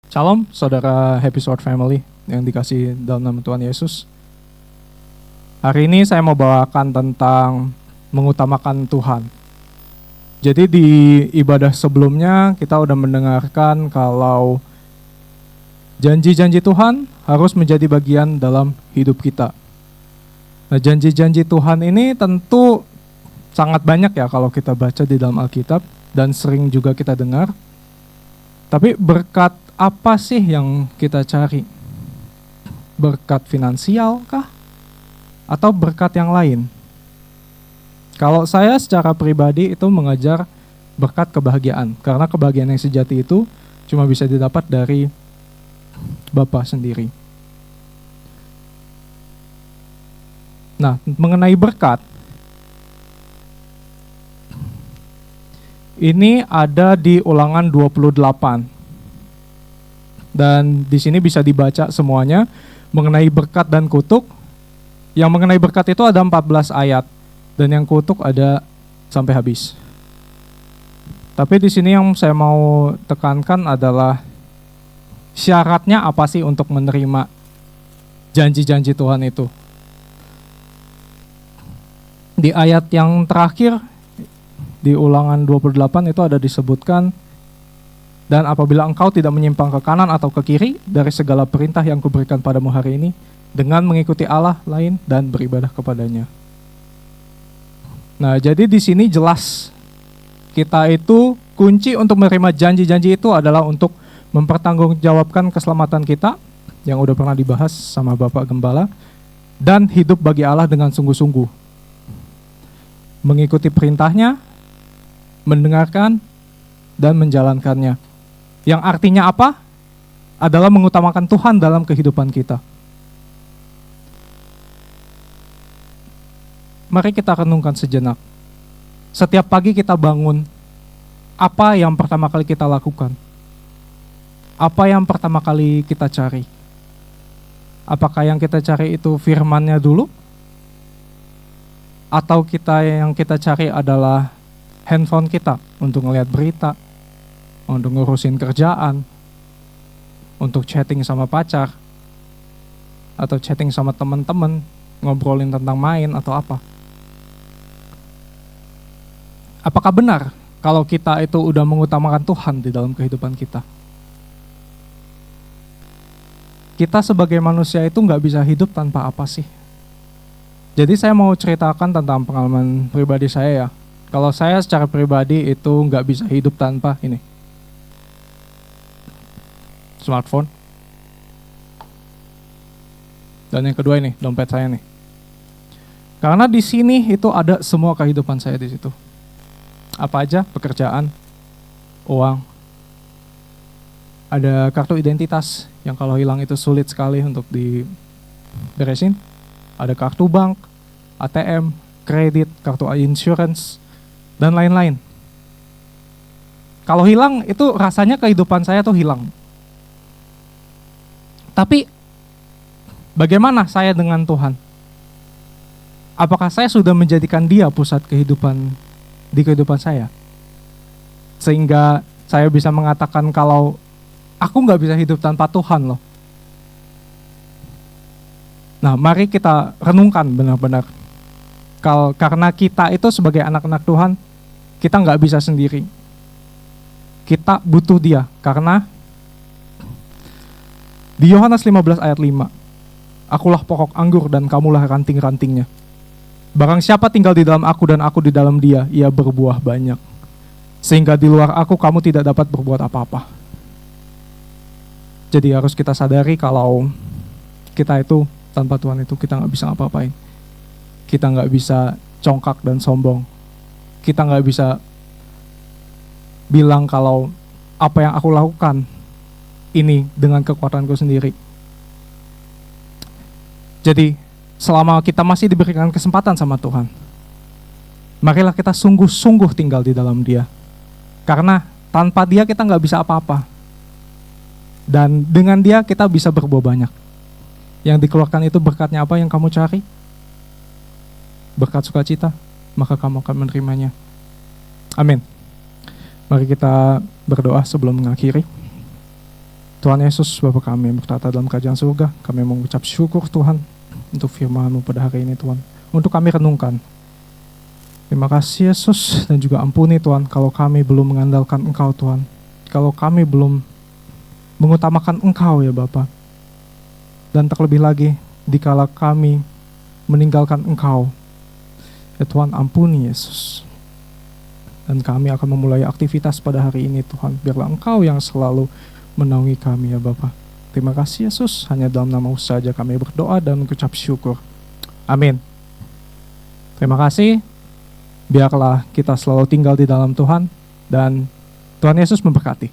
Shalom, saudara Happy Sword Family yang dikasih dalam nama Tuhan Yesus. Hari ini saya mau bawakan tentang mengutamakan Tuhan. Jadi di ibadah sebelumnya kita udah mendengarkan kalau janji-janji Tuhan harus menjadi bagian dalam hidup kita. Nah, janji-janji Tuhan ini tentu sangat banyak ya kalau kita baca di dalam Alkitab dan sering juga kita dengar. Tapi berkat apa sih yang kita cari? Berkat finansial kah? Atau berkat yang lain? Kalau saya secara pribadi itu mengejar berkat kebahagiaan. Karena kebahagiaan yang sejati itu cuma bisa didapat dari Bapa sendiri. Nah, mengenai berkat, ini ada di Ulangan 28. Dan di sini bisa dibaca semuanya mengenai berkat dan kutuk. Yang mengenai berkat itu ada 14 ayat dan yang kutuk ada sampai habis. Tapi di sini yang saya mau tekankan adalah syaratnya apa sih untuk menerima janji-janji Tuhan itu. Di ayat yang terakhir di Ulangan 28 itu ada disebutkan, dan apabila engkau tidak menyimpang ke kanan atau ke kiri dari segala perintah yang kuberikan padamu hari ini, dengan mengikuti Allah lain dan beribadah kepadanya. Nah, jadi di sini jelas kita itu kunci untuk menerima janji-janji itu adalah untuk mempertanggungjawabkan keselamatan kita yang udah pernah dibahas sama Bapak Gembala, dan hidup bagi Allah dengan sungguh-sungguh. Mengikuti perintahnya, mendengarkan, dan menjalankannya. Yang artinya apa? Adalah mengutamakan Tuhan dalam kehidupan kita. Mari kita renungkan sejenak. Setiap pagi kita bangun, apa yang pertama kali kita lakukan? Apa yang pertama kali kita cari? Apakah yang kita cari itu firman-Nya dulu? Atau yang kita cari adalah handphone kita untuk ngelihat berita, untuk ngurusin kerjaan, untuk chatting sama pacar, atau chatting sama teman-teman, ngobrolin tentang main atau apa. Apakah benar kalau kita itu udah mengutamakan Tuhan di dalam kehidupan kita? Kita sebagai manusia itu nggak bisa hidup tanpa apa sih? Jadi saya mau ceritakan tentang pengalaman pribadi saya ya. Kalau saya secara pribadi itu nggak bisa hidup tanpa ini. Smartphone. Dan yang kedua ini, dompet saya nih. Karena di sini itu ada semua kehidupan saya di situ. Apa aja? Pekerjaan, uang. Ada kartu identitas yang kalau hilang itu sulit sekali untuk diberesin. Ada kartu bank, ATM, kredit, kartu insurance, dan lain-lain. Kalau hilang itu rasanya kehidupan saya tuh hilang. Tapi bagaimana saya dengan Tuhan? Apakah saya sudah menjadikan Dia pusat kehidupan di kehidupan saya? Sehingga saya bisa mengatakan kalau aku nggak bisa hidup tanpa Tuhan loh. Nah, mari kita renungkan benar-benar. Karena kita itu sebagai anak-anak Tuhan, kita nggak bisa sendiri. Kita butuh Dia, karena di Yohanes 15 ayat 5, akulah pokok anggur dan kamulah ranting-rantingnya. Barang siapa tinggal di dalam aku dan aku di dalam dia, ia berbuah banyak. Sehingga di luar aku kamu tidak dapat berbuat apa-apa. Jadi harus kita sadari kalau kita itu tanpa Tuhan itu kita nggak bisa ngapa-ngapain. Kita nggak bisa congkak dan sombong. Kita nggak bisa bilang kalau apa yang aku lakukan ini dengan kekuatanku sendiri. Jadi selama kita masih diberikan kesempatan sama Tuhan, marilah kita sungguh-sungguh tinggal di dalam Dia. Karena tanpa Dia kita nggak bisa apa-apa. Dan dengan Dia kita bisa berbuah banyak. Yang dikeluarkan itu berkatnya apa yang kamu cari? Berkat sukacita, maka kamu akan menerimanya. Amin. Mari kita berdoa sebelum mengakhiri. Tuhan Yesus, Bapa kami yang bertata dalam kerajaan surga, kami mengucap syukur Tuhan untuk firman-Mu pada hari ini Tuhan, untuk kami renungkan. Terima kasih Yesus, dan juga ampuni Tuhan kalau kami belum mengandalkan Engkau Tuhan, kalau kami belum mengutamakan Engkau ya Bapa. Dan terlebih lagi, dikala kami meninggalkan Engkau, ya Tuhan ampuni Yesus. Dan kami akan memulai aktivitas pada hari ini Tuhan, biarlah Engkau yang selalu menaungi kami ya Bapa. Terima kasih Yesus, hanya dalam nama-Mu saja kami berdoa dan mengucap syukur. Amin. Terima kasih, biarlah kita selalu tinggal di dalam Tuhan, dan Tuhan Yesus memberkati.